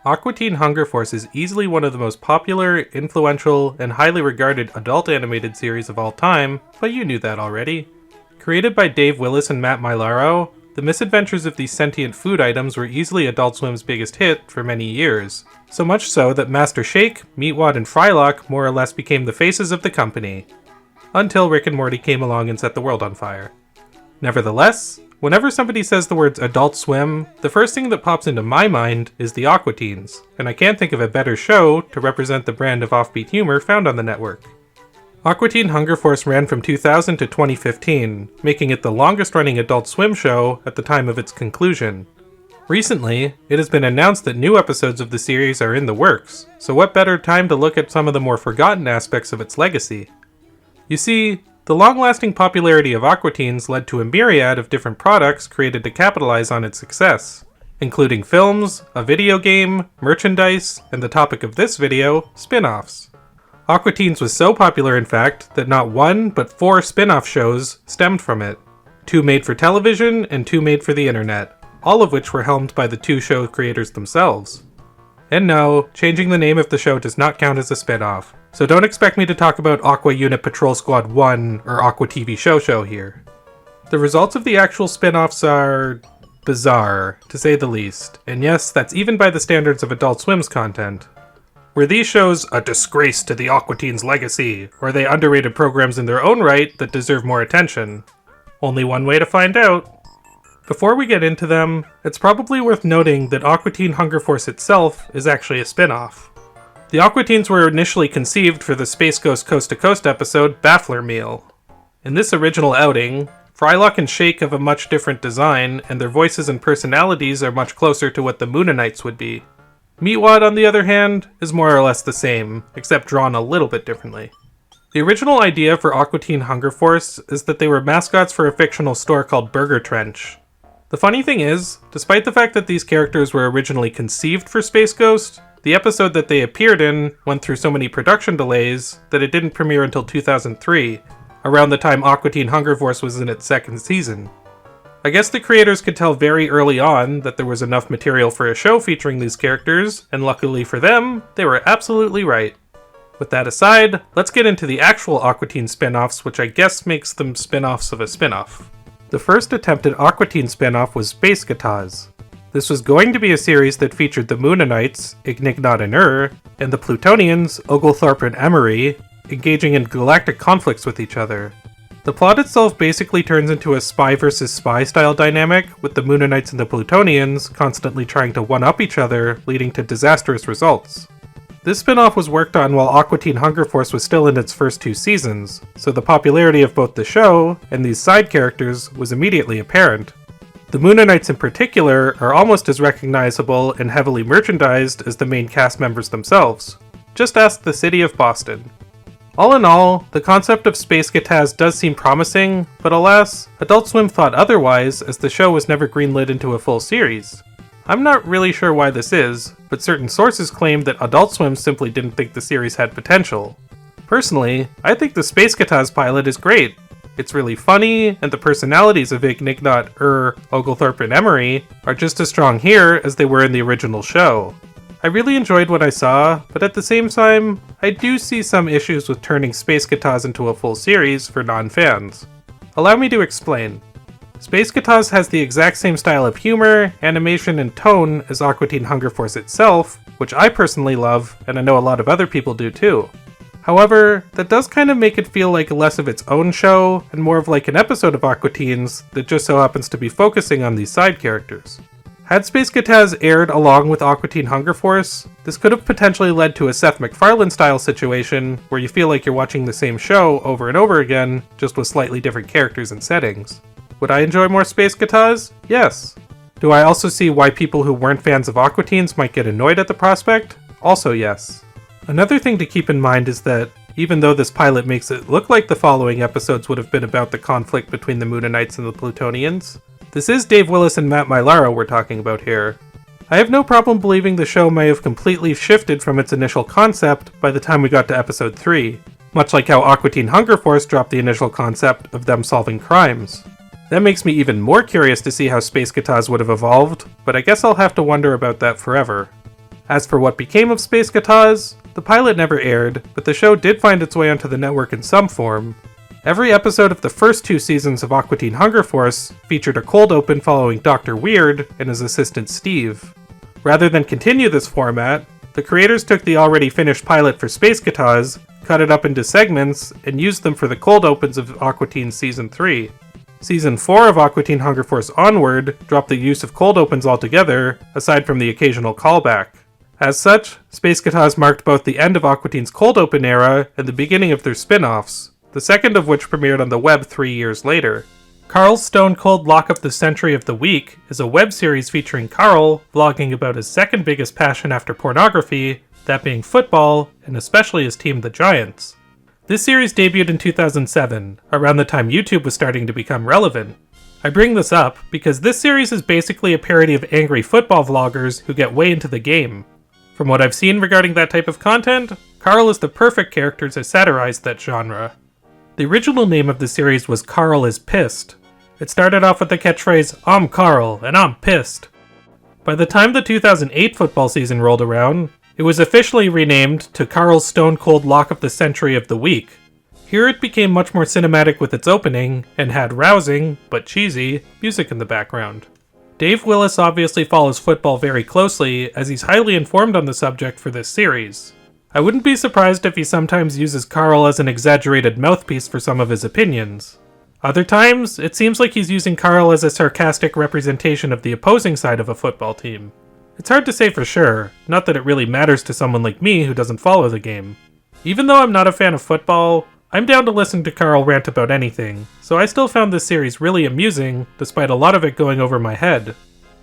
Aqua Teen Hunger Force is easily one of the most popular, influential, and highly regarded adult animated series of all time, but you knew that already. Created by Dave Willis and Matt Milaro, the misadventures of these sentient food items were easily Adult Swim's biggest hit for many years, so much so that Master Shake, Meatwad, and Frylock more or less became the faces of the company, until Rick and Morty came along and set the world on fire. Nevertheless, whenever somebody says the words Adult Swim, the first thing that pops into my mind is the Aqua Teens, and I can't think of a better show to represent the brand of offbeat humor found on the network. Aqua Teen Hunger Force ran from 2000 to 2015, making it the longest-running Adult Swim show at the time of its conclusion. Recently, it has been announced that new episodes of the series are in the works, so what better time to look at some of the more forgotten aspects of its legacy? You see, the long-lasting popularity of Aqua Teens led to a myriad of different products created to capitalize on its success, including films, a video game, merchandise, and the topic of this video, spin-offs. Aqua Teens was so popular, in fact, that not one, but 4 spin-off shows stemmed from it. 2 made for television and 2 made for the internet, all of which were helmed by the 2 show creators themselves. And no, changing the name of the show does not count as a spin-off, so don't expect me to talk about Aqua Unit Patrol Squad 1 or Aqua TV Show Show here. The results of the actual spin-offs are bizarre, to say the least, and yes, that's even by the standards of Adult Swim's content. Were these shows a disgrace to the Aqua Teens' legacy, or are they underrated programs in their own right that deserve more attention? Only one way to find out. Before we get into them, it's probably worth noting that Aqua Teen Hunger Force itself is actually a spin-off. The Aqua Teens were initially conceived for the Spacecadeuce Coast to Coast episode Baffler Meal. In this original outing, Frylock and Shake have a much different design, and their voices and personalities are much closer to what the Moonanites would be. Meatwad, on the other hand, is more or less the same, except drawn a little bit differently. The original idea for Aqua Teen Hunger Force is that they were mascots for a fictional store called Burger Trench. The funny thing is, despite the fact that these characters were originally conceived for Space Ghost, the episode that they appeared in went through so many production delays that it didn't premiere until 2003, around the time Aqua Teen Hunger Force was in its second season. I guess the creators could tell very early on that there was enough material for a show featuring these characters, and luckily for them, they were absolutely right. With that aside, let's get into the actual Aqua Teen spin-offs, which I guess makes them spin-offs of a spin-off. The first attempted Aqua Teen spin-off was Spacecataz. This was going to be a series that featured the Moonanites, Ignignot and and the Plutonians, Oglethorpe and Emery, engaging in galactic conflicts with each other. The plot itself basically turns into a spy versus spy style dynamic, with the Moonanites and the Plutonians constantly trying to one-up each other, leading to disastrous results. This spin-off was worked on while Aqua Teen Hunger Force was still in its first 2 seasons, so the popularity of both the show and these side characters was immediately apparent. The Moonanites in particular are almost as recognizable and heavily merchandised as the main cast members themselves. Just ask the city of Boston. All in all, the concept of Spacecataz does seem promising, but alas, Adult Swim thought otherwise as the show was never greenlit into a full series. I'm not really sure why this is, but certain sources claim that Adult Swim simply didn't think the series had potential. Personally, I think the Spacecataz pilot is great. It's really funny, and the personalities of Ignignot, Oglethorpe, and Emery are just as strong here as they were in the original show. I really enjoyed what I saw, but at the same time, I do see some issues with turning Spacecataz into a full series for non-fans. Allow me to explain. Spacecataz has the exact same style of humor, animation, and tone as Aqua Teen Hunger Force itself, which I personally love, and I know a lot of other people do too. However, that does kind of make it feel like less of its own show, and more of like an episode of Aqua Teens that just so happens to be focusing on these side characters. Had Spacecataz aired along with Aqua Teen Hunger Force, this could have potentially led to a Seth MacFarlane-style situation where you feel like you're watching the same show over and over again, just with slightly different characters and settings. Would I enjoy more Spacecataz? Yes. Do I also see why people who weren't fans of Aqua Teens might get annoyed at the prospect? Also yes. Another thing to keep in mind is that, even though this pilot makes it look like the following episodes would have been about the conflict between the Moonanites and the Plutonians, this is Dave Willis and Matt Milaro we're talking about here. I have no problem believing the show may have completely shifted from its initial concept by the time we got to episode 3, much like how Aqua Teen Hunger Force dropped the initial concept of them solving crimes. That makes me even more curious to see how Spacecataz would have evolved, but I guess I'll have to wonder about that forever. As for what became of Spacecataz, the pilot never aired, but the show did find its way onto the network in some form. Every episode of the first 2 seasons of Aqua Teen Hunger Force featured a cold open following Dr. Weird and his assistant Steve. Rather than continue this format, the creators took the already finished pilot for Spacecataz, cut it up into segments, and used them for the cold opens of Aqua Teen Season 3. Season 4 of Aqua Teen Hunger Force onward dropped the use of cold opens altogether, aside from the occasional callback. As such, Spacecataz marked both the end of Aqua Teen's cold open era and the beginning of their spin-offs, the second of which premiered on the web 3 years later. Carl's Stone Cold Lock of the Century of the Week is a web series featuring Carl vlogging about his second biggest passion after pornography, that being football, and especially his team the Giants. This series debuted in 2007, around the time YouTube was starting to become relevant. I bring this up because this series is basically a parody of angry football vloggers who get way into the game. From what I've seen regarding that type of content, Carl is the perfect character to satirize that genre. The original name of the series was Carl is Pissed. It started off with the catchphrase, "I'm Carl, and I'm pissed." By the time the 2008 football season rolled around, it was officially renamed to Carl's Stone Cold Lock of the Century of the Week. Here it became much more cinematic with its opening, and had rousing, but cheesy, music in the background. Dave Willis obviously follows football very closely, as he's highly informed on the subject for this series. I wouldn't be surprised if he sometimes uses Carl as an exaggerated mouthpiece for some of his opinions. Other times, it seems like he's using Carl as a sarcastic representation of the opposing side of a football team. It's hard to say for sure, not that it really matters to someone like me who doesn't follow the game. Even though I'm not a fan of football, I'm down to listen to Carl rant about anything, so I still found this series really amusing, despite a lot of it going over my head.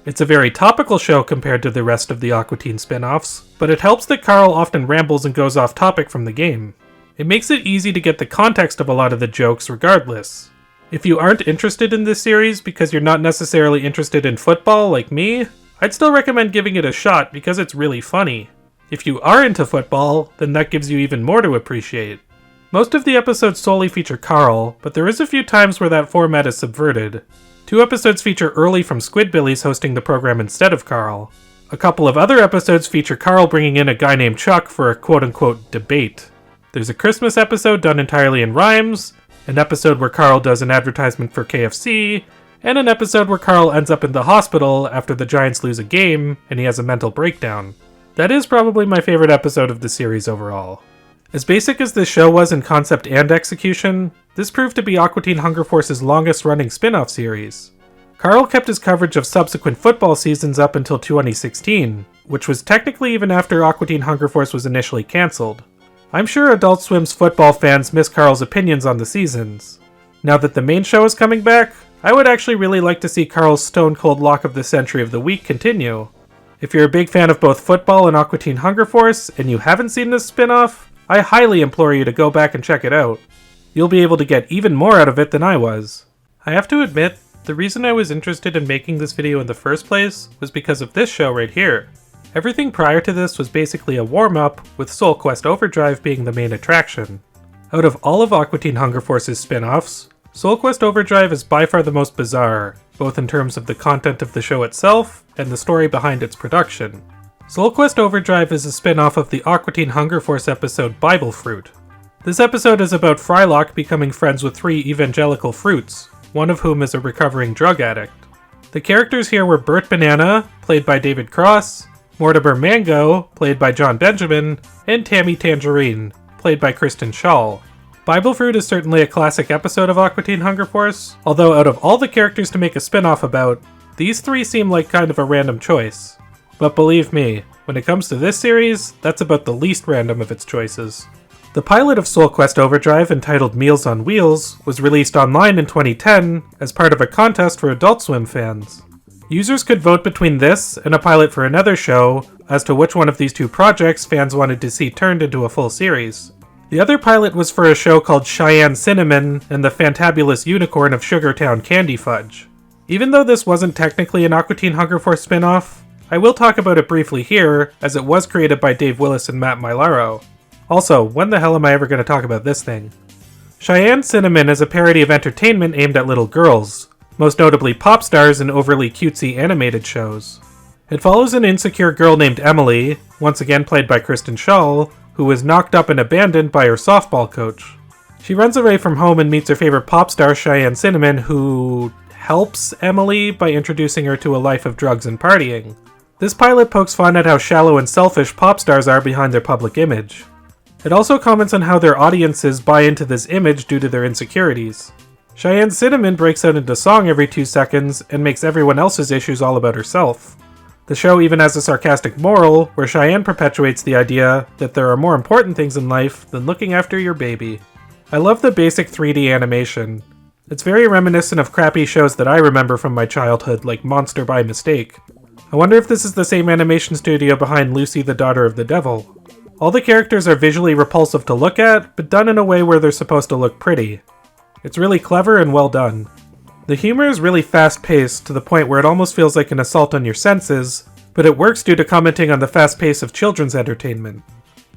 It's a very topical show compared to the rest of the Aqua Teen spin-offs, but it helps that Carl often rambles and goes off topic from the game. It makes it easy to get the context of a lot of the jokes regardless. If you aren't interested in this series because you're not necessarily interested in football like me, I'd still recommend giving it a shot because it's really funny. If you are into football, then that gives you even more to appreciate. Most of the episodes solely feature Carl, but there is a few times where that format is subverted. 2 episodes feature Early from Squidbillies hosting the program instead of Carl. A couple of other episodes feature Carl bringing in a guy named Chuck for a quote-unquote debate. There's a Christmas episode done entirely in rhymes, an episode where Carl does an advertisement for KFC, and an episode where Carl ends up in the hospital after the Giants lose a game and he has a mental breakdown. That is probably my favorite episode of the series overall. As basic as this show was in concept and execution, this proved to be Aqua Teen Hunger Force's longest-running spin-off series. Carl kept his coverage of subsequent football seasons up until 2016, which was technically even after Aqua Teen Hunger Force was initially cancelled. I'm sure Adult Swim's football fans miss Carl's opinions on the seasons. Now that the main show is coming back, I would actually really like to see Carl's Stone Cold Lock of the Century of the Week continue. If you're a big fan of both football and Aqua Teen Hunger Force, and you haven't seen this spin-off, I highly implore you to go back and check it out. You'll be able to get even more out of it than I was. I have to admit, the reason I was interested in making this video in the first place was because of this show right here. Everything prior to this was basically a warm-up, with Soul Quest Overdrive being the main attraction. Out of all of Aqua Teen Hunger Force's spin-offs, Soul Quest Overdrive is by far the most bizarre, both in terms of the content of the show itself and the story behind its production. Soul Quest Overdrive is a spin-off of the Aqua Teen Hunger Force episode Bible Fruit. This episode is about Frylock becoming friends with 3 evangelical fruits, one of whom is a recovering drug addict. The characters here were Bert Banana, played by David Cross, Mortimer Mango, played by John Benjamin, and Tammy Tangerine, played by Kristen Schaal. Bible Fruit is certainly a classic episode of Aqua Teen Hunger Force, although out of all the characters to make a spin-off about, these 3 seem like kind of a random choice. But believe me, when it comes to this series, that's about the least random of its choices. The pilot of Soul Quest Overdrive, entitled Meals on Wheels, was released online in 2010 as part of a contest for Adult Swim fans. Users could vote between this and a pilot for another show as to which one of these 2 projects fans wanted to see turned into a full series. The other pilot was for a show called Cheyenne Cinnamon and the Fantabulous Unicorn of Sugartown Candy Fudge. Even though this wasn't technically an Aqua Teen Hunger Force spin-off, I will talk about it briefly here, as it was created by Dave Willis and Matt Milaro. Also, when the hell am I ever going to talk about this thing? Cheyenne Cinnamon is a parody of entertainment aimed at little girls, most notably pop stars and overly cutesy animated shows. It follows an insecure girl named Emily, once again played by Kristen Schaal, who was knocked up and abandoned by her softball coach. She runs away from home and meets her favorite pop star Cheyenne Cinnamon, who helps Emily by introducing her to a life of drugs and partying. This pilot pokes fun at how shallow and selfish pop stars are behind their public image. It also comments on how their audiences buy into this image due to their insecurities. Cheyenne Cinnamon breaks out into song every 2 seconds and makes everyone else's issues all about herself. The show even has a sarcastic moral where Cheyenne perpetuates the idea that there are more important things in life than looking after your baby. I love the basic 3D animation. It's very reminiscent of crappy shows that I remember from my childhood, like Monster by Mistake. I wonder if this is the same animation studio behind Lucy the Daughter of the Devil. All the characters are visually repulsive to look at, but done in a way where they're supposed to look pretty. It's really clever and well done. The humor is really fast-paced to the point where it almost feels like an assault on your senses, but it works due to commenting on the fast pace of children's entertainment.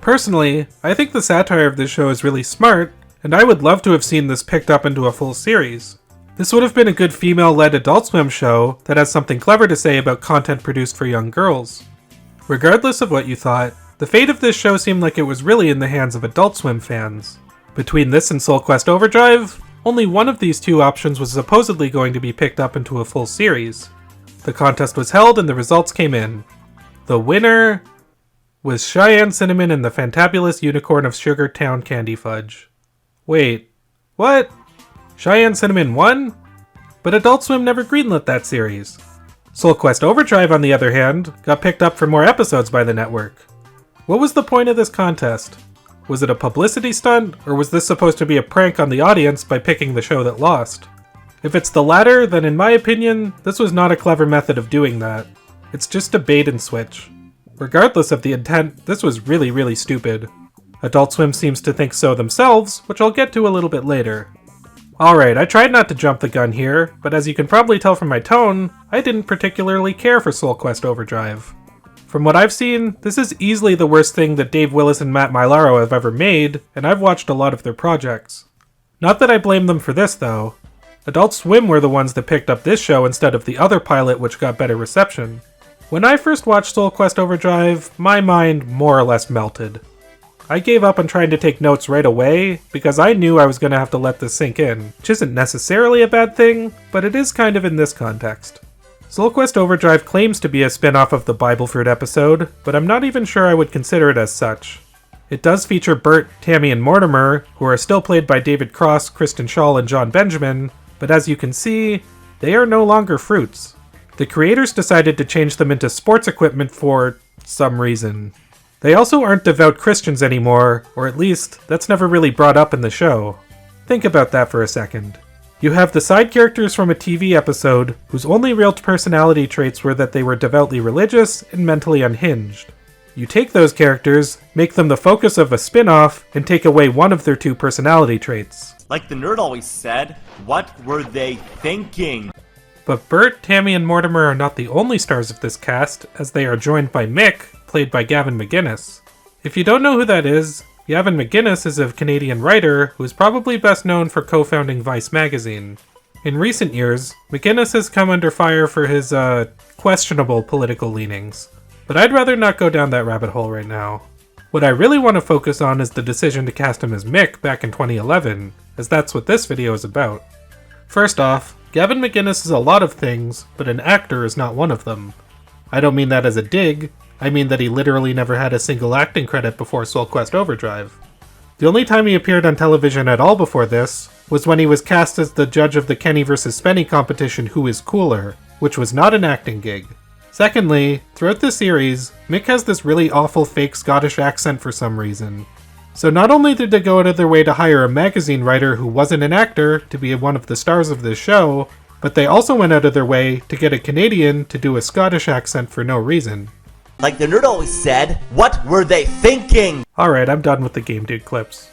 Personally, I think the satire of this show is really smart, and I would love to have seen this picked up into a full series. This would have been a good female-led Adult Swim show that has something clever to say about content produced for young girls. Regardless of what you thought, the fate of this show seemed like it was really in the hands of Adult Swim fans. Between this and Soul Quest Overdrive, only one of these two options was supposedly going to be picked up into a full series. The contest was held and the results came in. The winner was Cheyenne Cinnamon and the Fantabulous Unicorn of Sugar Town Candy Fudge. Wait, what? Cheyenne Cinnamon won? But Adult Swim never greenlit that series. Soul Quest Overdrive, on the other hand, got picked up for more episodes by the network. What was the point of this contest? Was it a publicity stunt, or was this supposed to be a prank on the audience by picking the show that lost? If it's the latter, then in my opinion, this was not a clever method of doing that. It's just a bait and switch. Regardless of the intent, this was really stupid. Adult Swim seems to think so themselves, which I'll get to a little bit later. Alright, I tried not to jump the gun here, but as you can probably tell from my tone, I didn't particularly care for Soul Quest Overdrive. From what I've seen, this is easily the worst thing that Dave Willis and Matt Mylaro have ever made, and I've watched a lot of their projects. Not that I blame them for this, though. Adult Swim were the ones that picked up this show instead of the other pilot which got better reception. When I first watched Soul Quest Overdrive, my mind more or less melted. I gave up on trying to take notes right away, because I knew I was going to have to let this sink in, which isn't necessarily a bad thing, but it is kind of in this context. Soul Quest Overdrive claims to be a spin-off of the Bible Fruit episode, but I'm not even sure I would consider it as such. It does feature Bert, Tammy, and Mortimer, who are still played by David Cross, Kristen Schaal, and John Benjamin, but as you can see, they are no longer fruits. The creators decided to change them into sports equipment for some reason. They also aren't devout Christians anymore, or at least, that's never really brought up in the show. Think about that for a second. You have the side characters from a TV episode whose only real personality traits were that they were devoutly religious and mentally unhinged. You take those characters, make them the focus of a spin-off, and take away one of their two personality traits. Like the nerd always said, what were they thinking? But Bert, Tammy, and Mortimer are not the only stars of this cast, as they are joined by Mick, played by Gavin McInnes. If you don't know who that is, Gavin McInnes is a Canadian writer who is probably best known for co-founding Vice magazine. In recent years, McInnes has come under fire for his, questionable political leanings. But I'd rather not go down that rabbit hole right now. What I really want to focus on is the decision to cast him as Mick back in 2011, as that's what this video is about. First off, Gavin McInnes is a lot of things, but an actor is not one of them. I don't mean that as a dig, I mean that he literally never had a single acting credit before Soul Quest Overdrive. The only time he appeared on television at all before this was when he was cast as the judge of the Kenny vs. Spenny competition Who is Cooler, which was not an acting gig. Secondly, throughout the series, Mick has this really awful fake Scottish accent for some reason. So not only did they go out of their way to hire a magazine writer who wasn't an actor to be one of the stars of this show, but they also went out of their way to get a Canadian to do a Scottish accent for no reason. Like the nerd always said, what were they thinking? Alright, I'm done with the Game Dude clips.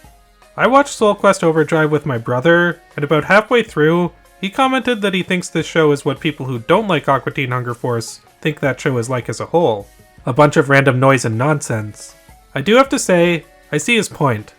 I watched Soul Quest Overdrive with my brother, and about halfway through, he commented that he thinks this show is what people who don't like Aqua Teen Hunger Force think that show is like as a whole. A bunch of random noise and nonsense. I do have to say, I see his point.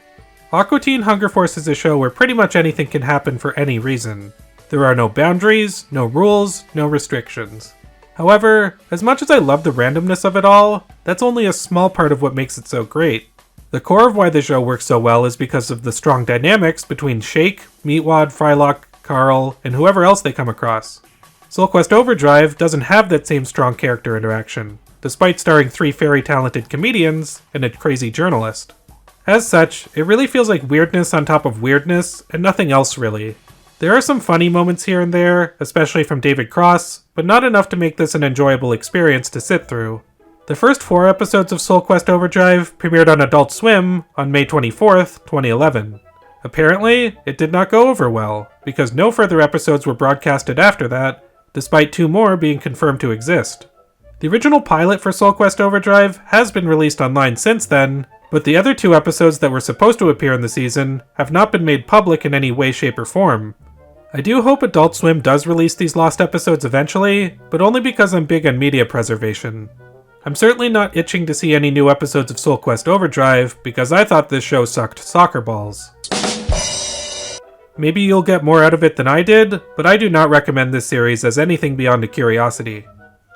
Aqua Teen Hunger Force is a show where pretty much anything can happen for any reason. There are no boundaries, no rules, no restrictions. However, as much as I love the randomness of it all, that's only a small part of what makes it so great. The core of why the show works so well is because of the strong dynamics between Shake, Meatwad, Frylock, Carl, and whoever else they come across. Soul Quest Overdrive doesn't have that same strong character interaction, despite starring 3 very talented comedians and a crazy journalist. As such, it really feels like weirdness on top of weirdness, and nothing else really. There are some funny moments here and there, especially from David Cross, but not enough to make this an enjoyable experience to sit through. The first 4 episodes of Soul Quest Overdrive premiered on Adult Swim on May 24th, 2011. Apparently, it did not go over well, because no further episodes were broadcasted after that, despite 2 more being confirmed to exist. The original pilot for Soul Quest Overdrive has been released online since then, but the other 2 episodes that were supposed to appear in the season have not been made public in any way, shape, or form. I do hope Adult Swim does release these lost episodes eventually, but only because I'm big on media preservation. I'm certainly not itching to see any new episodes of Soul Quest Overdrive, because I thought this show sucked soccer balls. Maybe you'll get more out of it than I did, but I do not recommend this series as anything beyond a curiosity.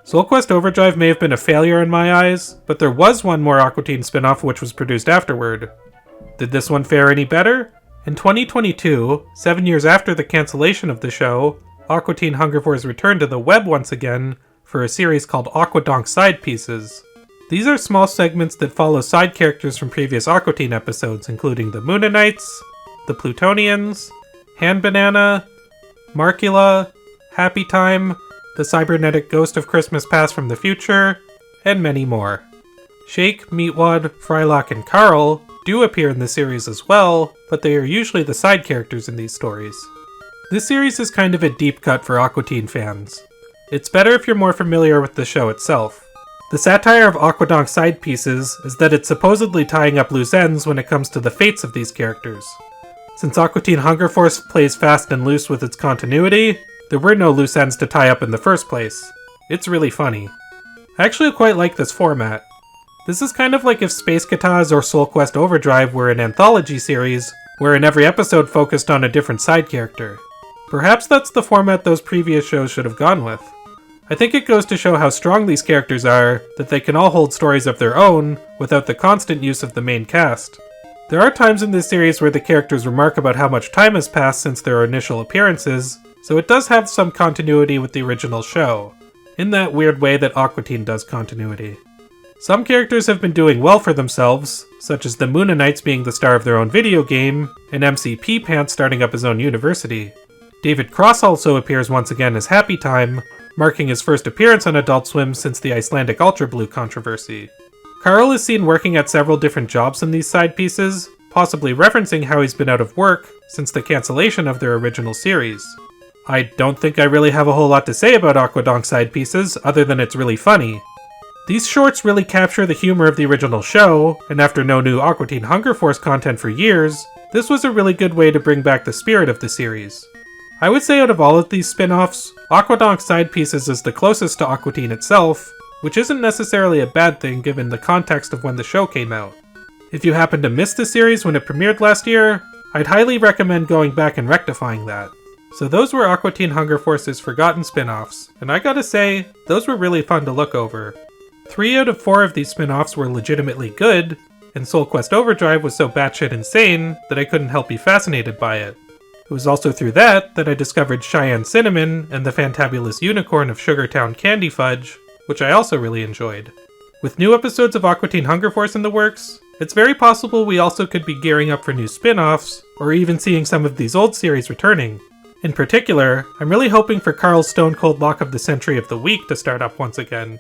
Soul Quest Overdrive may have been a failure in my eyes, but there was one more Aqua Teen spin-off which was produced afterward. Did this one fare any better? In 2022, 7 years after the cancellation of the show, Aqua Teen Hunger Force returned to the web once again for a series called Aquedonk Side Pieces. These are small segments that follow side characters from previous Aqua Teen episodes, including the Moonanites, the Plutonians, Hand Banana, Markula, Happy Time, the cybernetic ghost of Christmas Past from the future, and many more. Shake, Meatwad, Frylock, and Carl do appear in the series as well, but they are usually the side characters in these stories. This series is kind of a deep cut for Aqua Teen fans. It's better if you're more familiar with the show itself. The satire of Aquedonk Side Pieces is that it's supposedly tying up loose ends when it comes to the fates of these characters. Since Aqua Teen Hunger Force plays fast and loose with its continuity, there were no loose ends to tie up in the first place. It's really funny. I actually quite like this format. This is kind of like if Spacecataz or Soul Quest Overdrive were an anthology series, wherein every episode focused on a different side character. Perhaps that's the format those previous shows should have gone with. I think it goes to show how strong these characters are, that they can all hold stories of their own, without the constant use of the main cast. There are times in this series where the characters remark about how much time has passed since their initial appearances, so it does have some continuity with the original show, in that weird way that Aqua Teen does continuity. Some characters have been doing well for themselves, such as the Moonanites being the star of their own video game, and MC Pants starting up his own university. David Cross also appears once again as Happy Time, marking his first appearance on Adult Swim since the Icelandic Ultra Blue controversy. Carl is seen working at several different jobs in these side pieces, possibly referencing how he's been out of work since the cancellation of their original series. I don't think I really have a whole lot to say about Aquedonk Side Pieces, other than it's really funny. These shorts really capture the humor of the original show, and after no new Aqua Teen Hunger Force content for years, this was a really good way to bring back the spirit of the series. I would say out of all of these spin-offs, Aquedonk Side Pieces is the closest to Aqua Teen itself, which isn't necessarily a bad thing given the context of when the show came out. If you happen to miss the series when it premiered last year, I'd highly recommend going back and rectifying that. So those were Aqua Teen Hunger Force's forgotten spin-offs, and I gotta say, those were really fun to look over. 3 out of 4 of these spin-offs were legitimately good, and Soul Quest Overdrive was so batshit insane that I couldn't help be fascinated by it. It was also through that I discovered Cheyenne Cinnamon and the fantabulous unicorn of Sugartown Candy Fudge, which I also really enjoyed. With new episodes of Aqua Teen Hunger Force in the works, it's very possible we also could be gearing up for new spin-offs, or even seeing some of these old series returning. In particular, I'm really hoping for Carl's Stone Cold Lock of the Century of the Week to start up once again.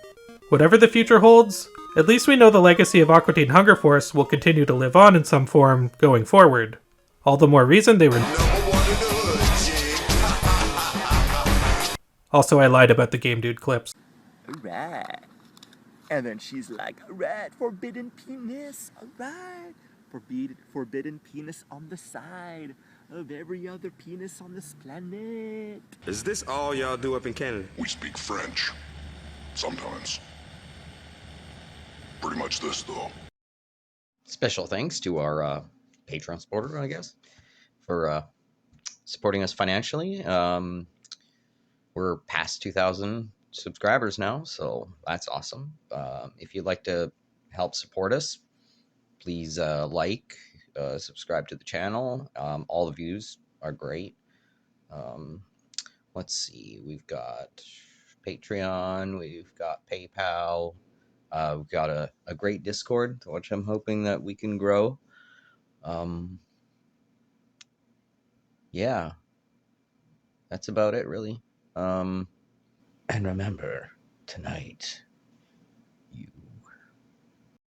Whatever the future holds, at least we know the legacy of Aqua Teen Hunger Force will continue to live on in some form going forward. All the more reason they were... Also, I lied about the Game Dude clips. Alright. And then she's like, alright, forbidden penis. Alright. Forbidden penis on the side of every other penis on this planet. Is this all y'all do up in Canada? We speak French. Sometimes. Pretty much this, though. Special thanks to our Patreon supporter, I guess, for supporting us financially. We're past 2,000 subscribers now, so that's awesome. If you'd like to help support us, please subscribe to the channel. All the views are great. Let's see, we've got Patreon, we've got PayPal, we've got a great Discord, which I'm hoping that we can grow. Yeah, that's about it, really. And remember, tonight